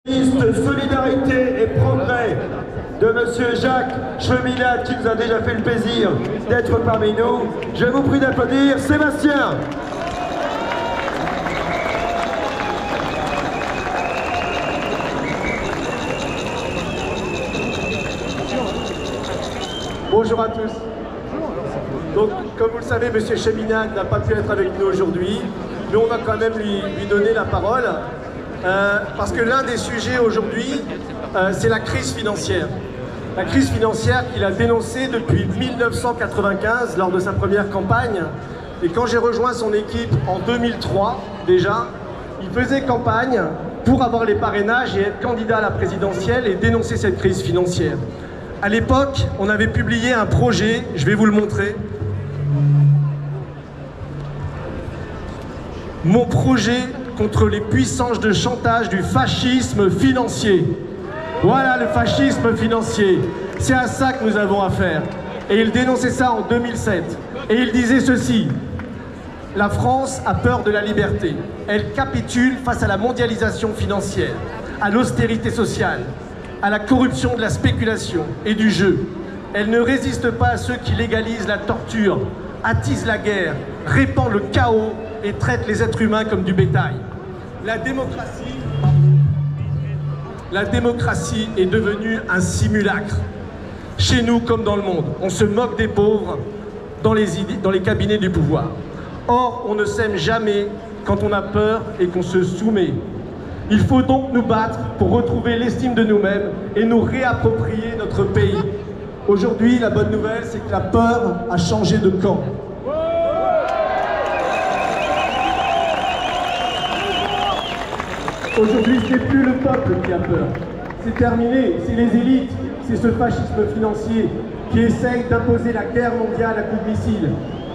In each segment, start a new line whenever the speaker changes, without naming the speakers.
Liste Solidarité et Progrès de Monsieur Jacques Cheminade qui nous a déjà fait le plaisir d'être parmi nous. Je vous prie d'applaudir Sébastien.
Bonjour à tous. Donc, comme vous le savez, Monsieur Cheminade n'a pas pu être avec nous aujourd'hui, mais on va quand même lui donner la parole, parce que l'un des sujets aujourd'hui, c'est la crise financière. La crise financière qu'il a dénoncée depuis 1995, lors de sa première campagne. Et quand j'ai rejoint son équipe en 2003, déjà, il faisait campagne pour avoir les parrainages et être candidat à la présidentielle et dénoncer cette crise financière. À l'époque, on avait publié un projet, je vais vous le montrer. Mon projet contre les puissances de chantage du fascisme financier. Voilà le fascisme financier. C'est à ça que nous avons affaire. Et il dénonçait ça en 2007. Et il disait ceci: la France a peur de la liberté. Elle capitule face à la mondialisation financière, à l'austérité sociale, à la corruption de la spéculation et du jeu. Elle ne résiste pas à ceux qui légalisent la torture, attisent la guerre, répandent le chaos et traitent les êtres humains comme du bétail. La démocratie est devenue un simulacre. Chez nous comme dans le monde, on se moque des pauvres dans les cabinets du pouvoir. Or, on ne s'aime jamais quand on a peur et qu'on se soumet. Il faut donc nous battre pour retrouver l'estime de nous-mêmes et nous réapproprier notre pays. Aujourd'hui, la bonne nouvelle, c'est que la peur a changé de camp. Aujourd'hui, ce n'est plus le peuple qui a peur. C'est terminé, c'est les élites, c'est ce fascisme financier qui essaye d'imposer la guerre mondiale à coups de missiles,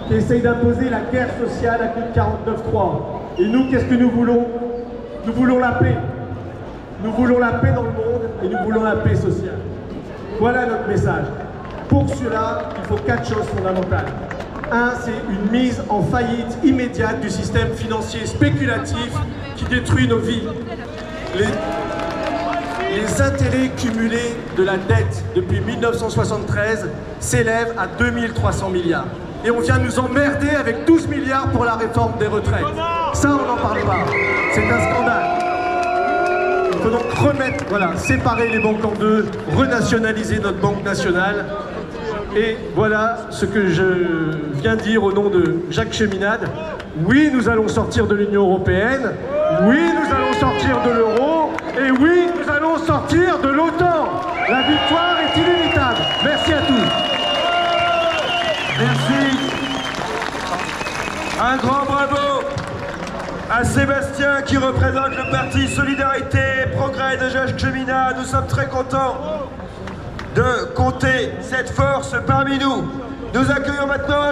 qui essaye d'imposer la guerre sociale à coups de 49.3. Et nous, qu'est-ce que nous voulons? Nous voulons la paix. Nous voulons la paix dans le monde et nous voulons la paix sociale. Voilà notre message. Pour cela, il faut 4 choses fondamentales. 1, c'est une mise en faillite immédiate du système financier spéculatif qui détruit nos vies. Les intérêts cumulés de la dette depuis 1973 s'élèvent à 2300 milliards. Et on vient nous emmerder avec 12 milliards pour la réforme des retraites. Ça, on n'en parle pas. C'est un scandale. Il faut donc remettre, séparer les banques en deux, renationaliser notre banque nationale. Et voilà ce que je viens dire au nom de Jacques Cheminade. Oui, nous allons sortir de l'Union européenne. Oui, nous allons sortir de l'euro. Et oui, nous allons sortir de l'OTAN. La victoire est inévitable. Merci à tous.
Merci. Un grand bravo à Sébastien qui représente le parti Solidarité et Progrès de Jacques Cheminade. Nous sommes très contents de compter cette force parmi nous. Nous accueillons maintenant